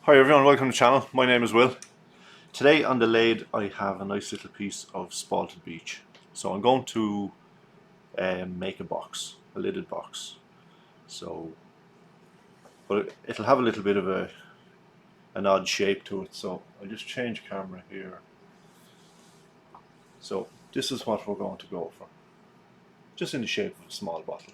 Hi everyone, welcome to the channel. My name is Will. Today on the lathe I have a nice little piece of spalted beech. So I'm going to make a box, a lidded box. But it'll have a little bit of an odd shape to it. So I'll just change camera here. So this is what we're going to go for. Just in the shape of a small bottle.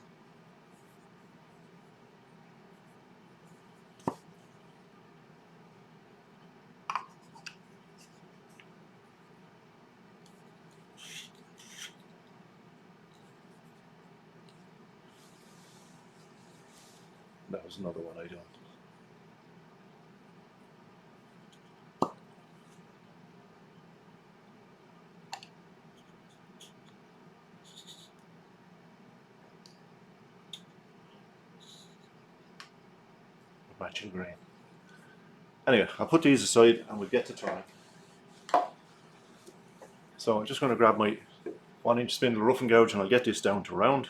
That was another one I done. Matching grain. Anyway, I'll put these aside and we'll get to trying. So I'm just going to grab my 1-inch spindle rough and gouge and I'll get this down to round.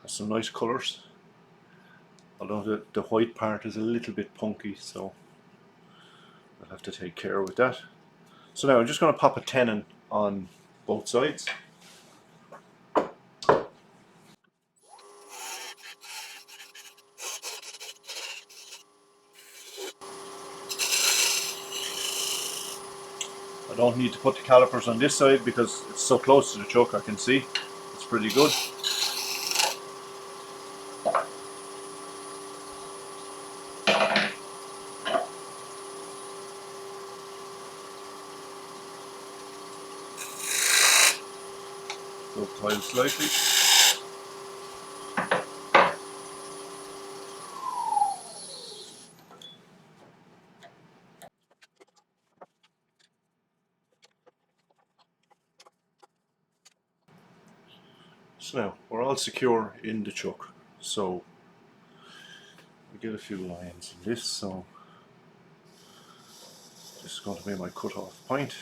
Has some nice colours. Although the white part is a little bit punky, so I'll have to take care with that. So now I'm just going to pop a tenon on both sides. I don't need to put the calipers on this side because it's so close to the chuck I can see. It's pretty good. Both tiles slightly. So now we're all secure in the chuck. So we get a few lines in this. So this is going to be my cut-off point.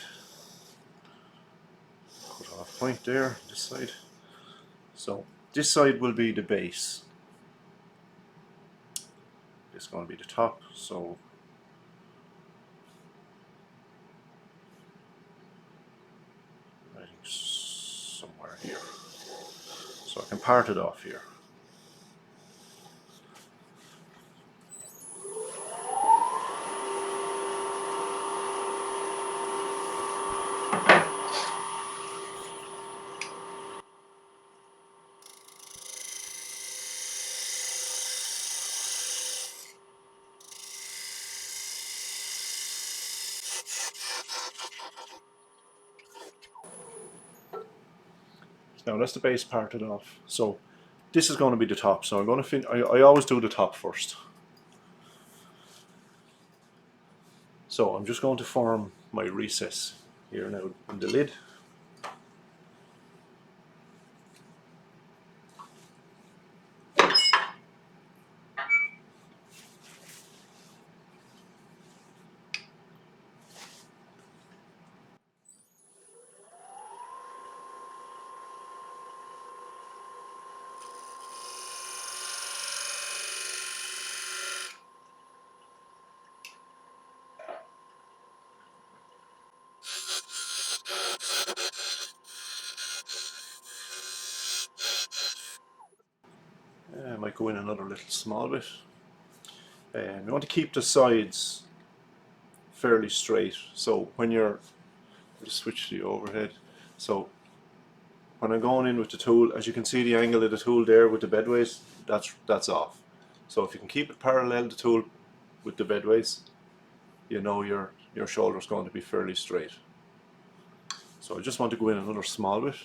Cut-off point there, this side. So this side will be the base. This is going to be the top. So I think somewhere here. So I can part it off here. Now that's the base parted off. So this is going to be the top. So I'm going to I always do the top first. So I'm just going to form my recess here now in the lid. I might go in another little small bit. You want to keep the sides fairly straight. So when you're, just switch the overhead. So when I'm going in with the tool, as you can see the angle of the tool there with the bedways, that's off. So if you can keep it parallel to the tool, with the bedways, you know your shoulder is going to be fairly straight. So I just want to go in another small bit.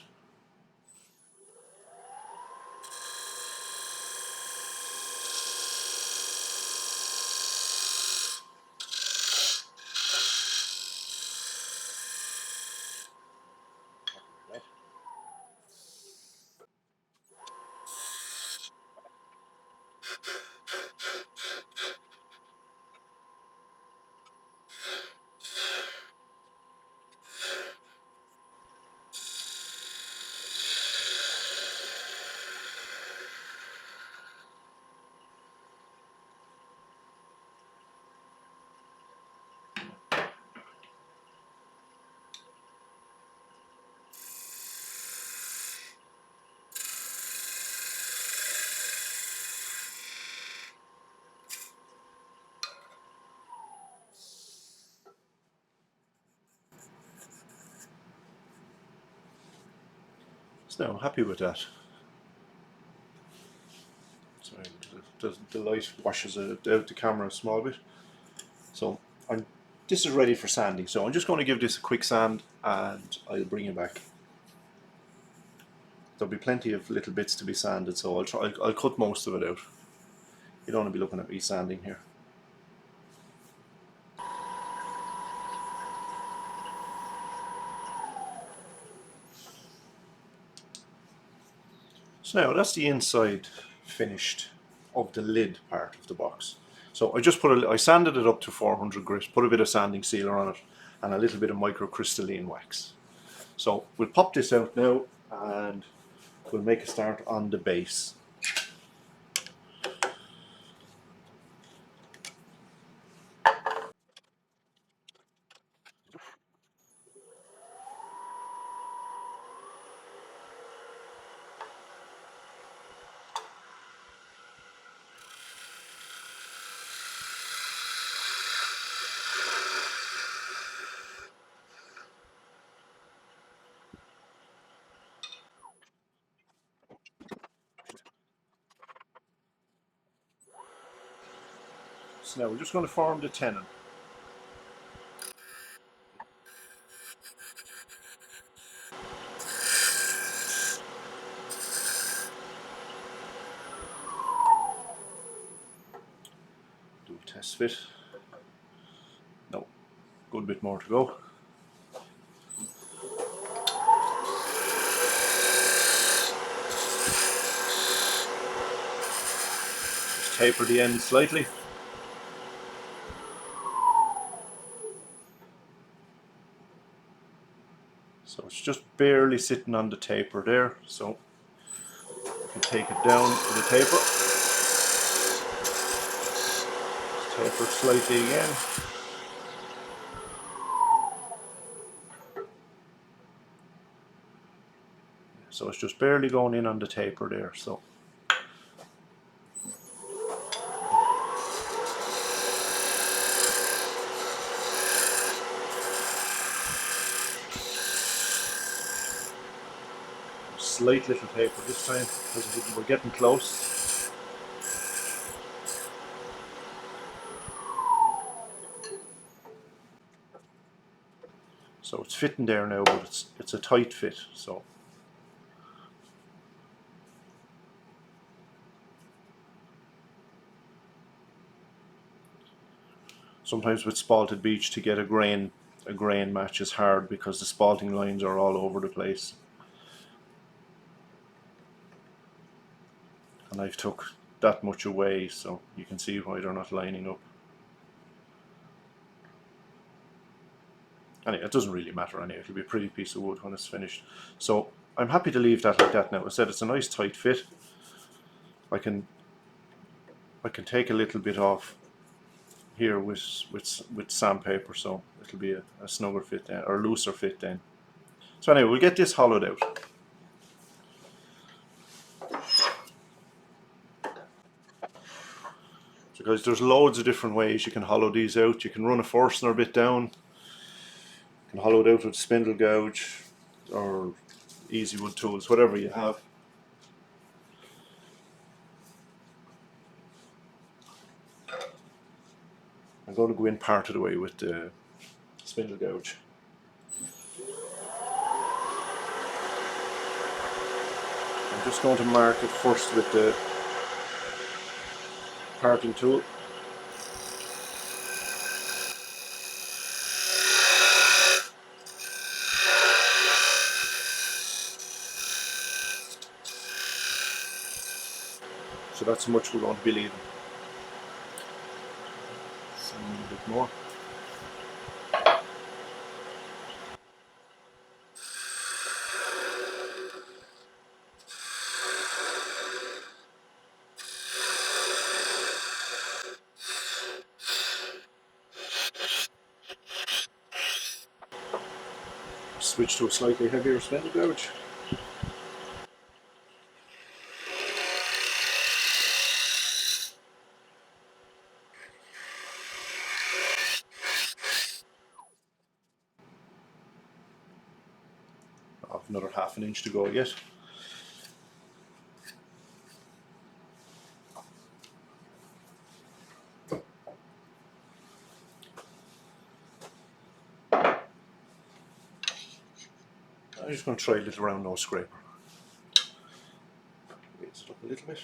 So now I'm happy with that. Sorry, the light washes out the camera a small bit. So this is ready for sanding. So I'm just going to give this a quick sand and I'll bring it back. There'll be plenty of little bits to be sanded, so I'll cut most of it out. You don't want to be looking at me sanding here. So now that's the inside finished of the lid part of the box. So I just I sanded it up to 400 grit, put a bit of sanding sealer on it and a little bit of microcrystalline wax. So we'll pop this out now and we'll make a start on the base. So now we're just going to form the tenon. Do a test fit. No, good bit more to go. Just taper the end slightly. So it's just barely sitting on the taper there, so you can take it down to the taper. Just taper slightly again. So it's just barely going in on the taper there. So slight little taper this time because we're getting close. So it's fitting there now, but it's a tight fit. So sometimes with spalted beech to get a grain match is hard because the spalting lines are all over the place. And I've took that much away, so you can see why they're not lining up. Anyway, it doesn't really matter anyway, it'll be a pretty piece of wood when it's finished. So I'm happy to leave that like that now. I said it's a nice tight fit. I can take a little bit off here with sandpaper, so it'll be a snugger fit then, or looser fit then. So anyway, we'll get this hollowed out. So guys, there's loads of different ways you can hollow these out. You can run a Forstner bit down, you can hollow it out with a spindle gouge or easy wood tools, whatever you have. I'm going to go in part of the way with the spindle gouge. I'm just going to mark it first with the parting tool. So that's how much we're going to be leaving. Sand a bit more. Switch to a slightly heavier spindle gouge. I have another ½ an inch to go yet. I'm just going to try a little round nose scraper. Raise it up a little bit.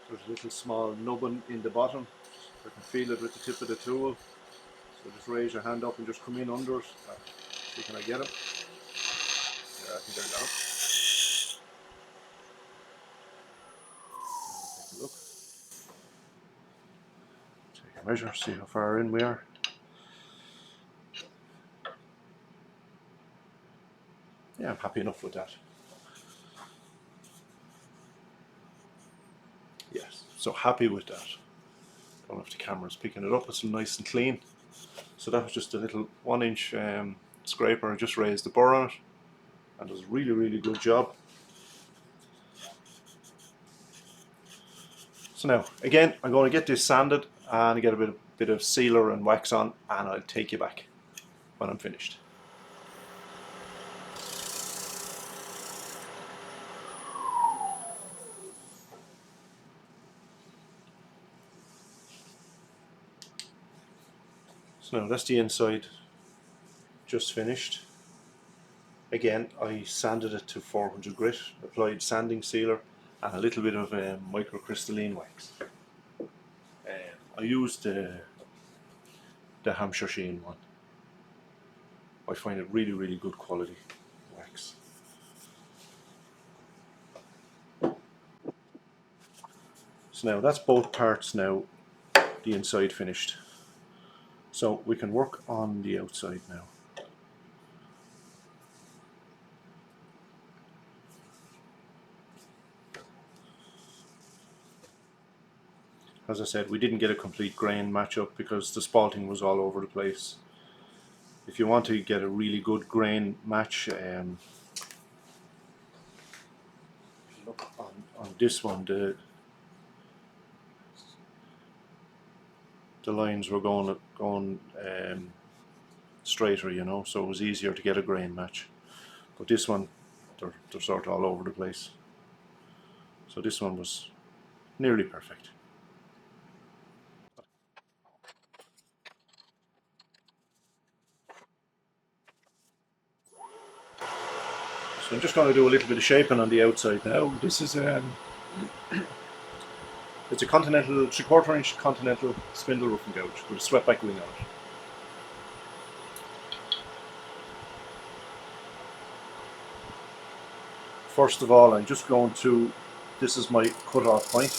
There's a little small nubbin in the bottom. I can feel it with the tip of the tool. So just raise your hand up and just come in under it. See, can I get it? Yeah, I think I got it. Take a look. Take a measure, see how far in we are. Yeah, I'm happy enough with that. Yes, so happy with that. Don't know if the camera's picking it up, it's nice and clean. So that was just a little 1 inch scraper. I just raised the burr on it and does a really, really good job. So now, again, I'm going to get this sanded and get a bit of sealer and wax on, and I'll take you back when I'm finished. So now that's the inside just finished. Again, I sanded it to 400 grit, applied sanding sealer and a little bit of microcrystalline wax. I used the Hampshire Sheen one. I find it really, really good quality wax. So now that's both parts now, the inside finished. So we can work on the outside now. As I said, we didn't get a complete grain match-up because the spalting was all over the place. If you want to get a really good grain match, look on this one, the lines were going straighter, you know, so it was easier to get a grain match. But this one, they're sort of all over the place. So this one was nearly perfect. So I'm just going to do a little bit of shaping on the outside now. This is it's a Continental 3/4 inch Continental spindle roofing gouge with a swept back wing on it. First of all, I'm just going to, this is my cut off point.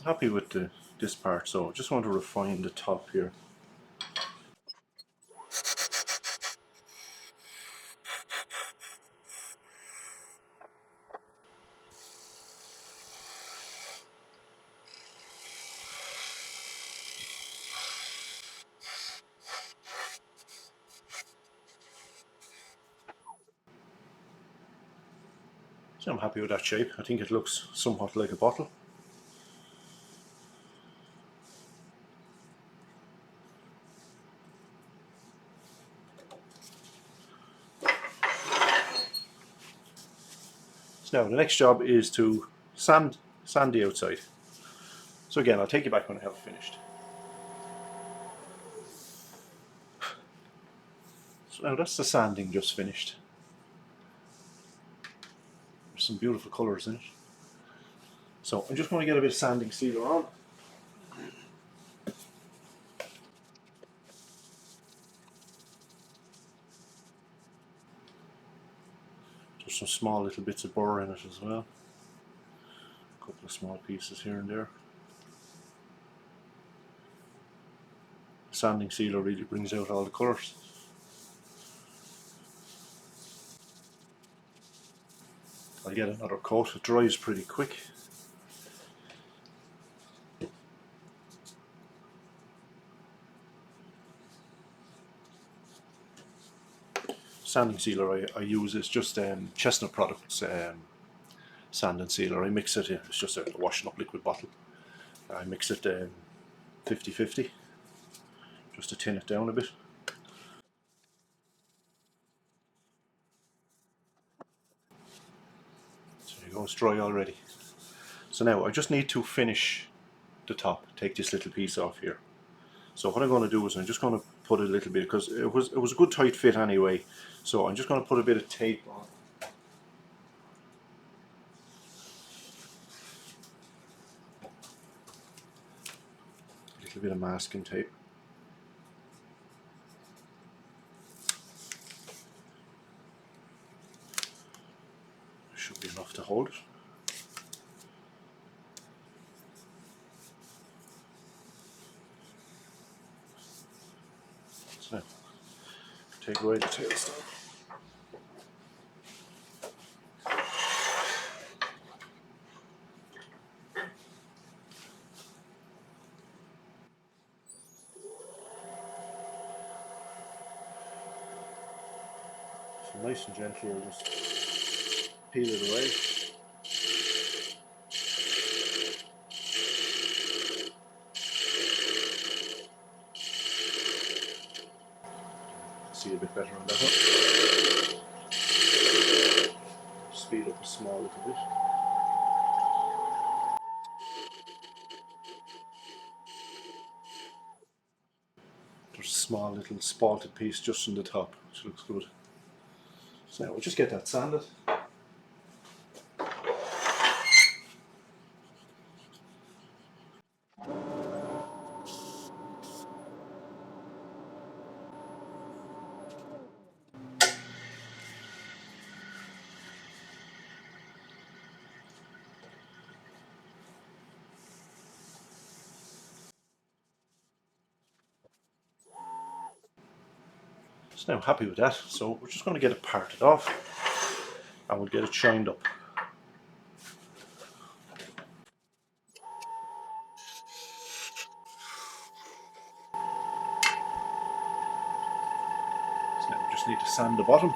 happy with this part, so I just want to refine the top here. So I'm happy with that shape. I think it looks somewhat like a bottle. So now the next job is to sand the outside. So again, I'll take you back when I have it finished. So now that's the sanding just finished. There's some beautiful colours in it. So I'm just going to get a bit of sanding sealer on. There's some small little bits of burr in it as well. A couple of small pieces here and there. Sanding sealer really brings out all the colours. I'll get another coat. It dries pretty quick. Sanding sealer I use is just Chestnut Products sanding sealer. I mix it, it's just a washing up liquid bottle. I mix it 50-50 just to tin it down a bit. So there you go, it's dry already. So now I just need to finish the top, take this little piece off here. So what I'm going to do is I'm just going to put a little bit, because it was a good tight fit anyway, so I'm just going to put a bit of tape on. A little bit of masking tape. Should be enough to hold it. So take away the tailstone. So nice and gently, I'll just peel it away. See a bit better on that one. Speed up a small little bit. There's a small little spalted piece just on the top, which looks good. So now we'll just get that sanded. So now I'm happy with that, so we're just going to get it parted off and we'll get it shined up. So now we just need to sand the bottom.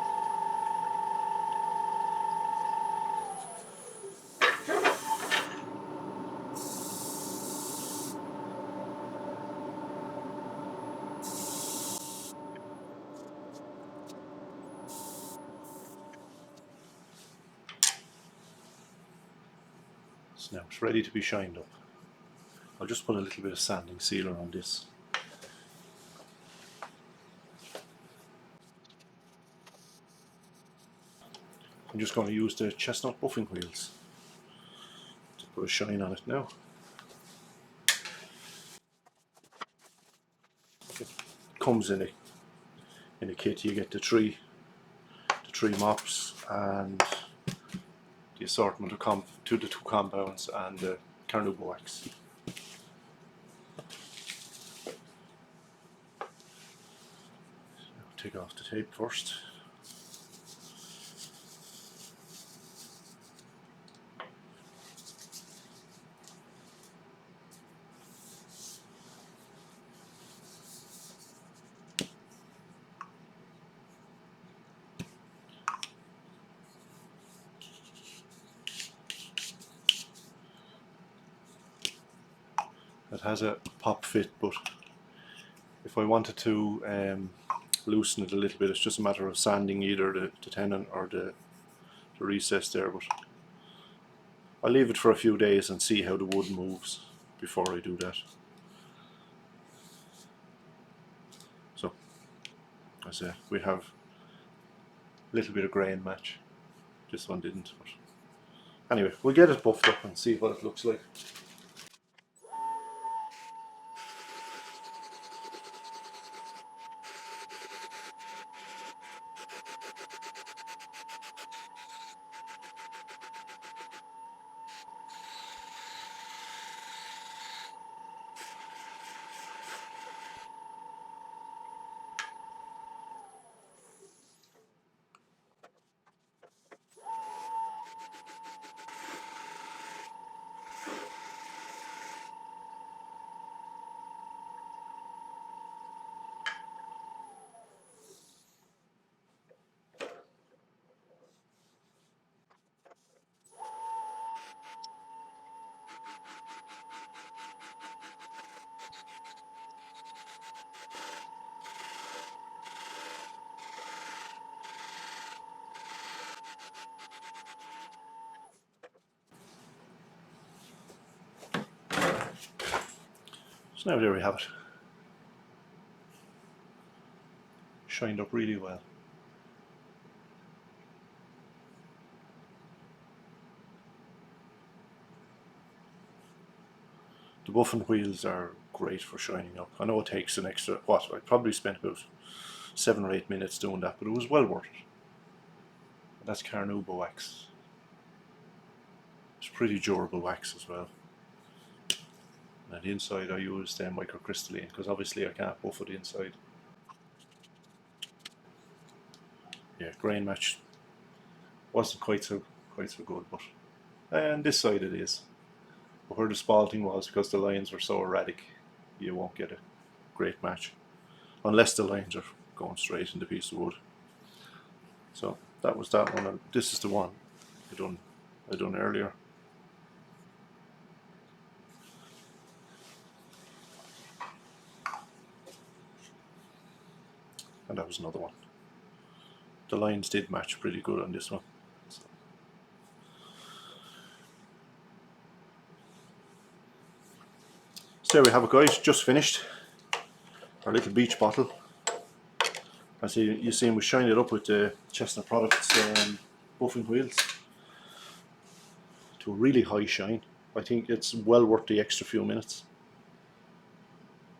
So now it's ready to be shined up. I'll just put a little bit of sanding sealer on this. I'm just going to use the Chestnut buffing wheels to put a shine on it now. It comes in a kit. You get the three mops and the assortment of the two compounds and the carnauba wax. take off the tape first. It has a pop fit, but if I wanted to loosen it a little bit, it's just a matter of sanding either the tenon or the recess there. But I'll leave it for a few days and see how the wood moves before I do that. So, as I say, we have a little bit of grain match. This one didn't. But anyway, we'll get it buffed up and see what it looks like. So now there we have it. Shined up really well. The buffing wheels are great for shining up. I know it takes an extra, I probably spent about 7 or 8 minutes doing that, but it was well worth it. That's Carnauba wax. It's pretty durable wax as well. And the inside I used microcrystalline because obviously I can't buff it inside. Yeah, grain match wasn't quite so good, but and this side it is. But where the spalting was, because the lines were so erratic, you won't get a great match unless the lines are going straight in the piece of wood. So that was that one, and this is the one I done earlier. And that was another one. The lines did match pretty good on this one. So there we have it, guys, just finished our little beach bottle. As you see, we shined it up with the Chestnut Products buffing wheels to a really high shine. I think it's well worth the extra few minutes.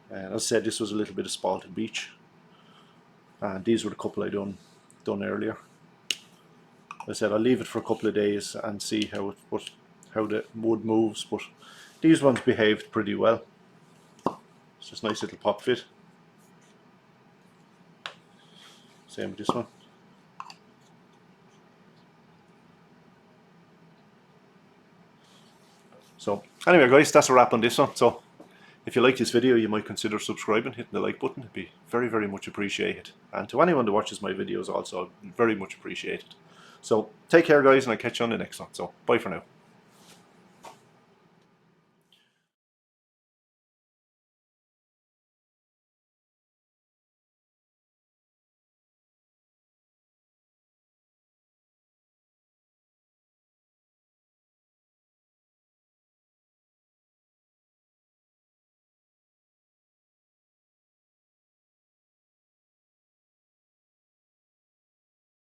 And as I said, this was a little bit of spalted beach, and these were the couple I done earlier. As I said, I'll leave it for a couple of days and see how the wood moves, but these ones behaved pretty well. It's just a nice little pop fit. Same with this one. So anyway, guys, that's a wrap on this one. So if you like this video, you might consider subscribing, hitting the like button. It'd be very, very much appreciated. And to anyone that watches my videos also, very much appreciated. So take care, guys, and I'll catch you on the next one. So bye for now.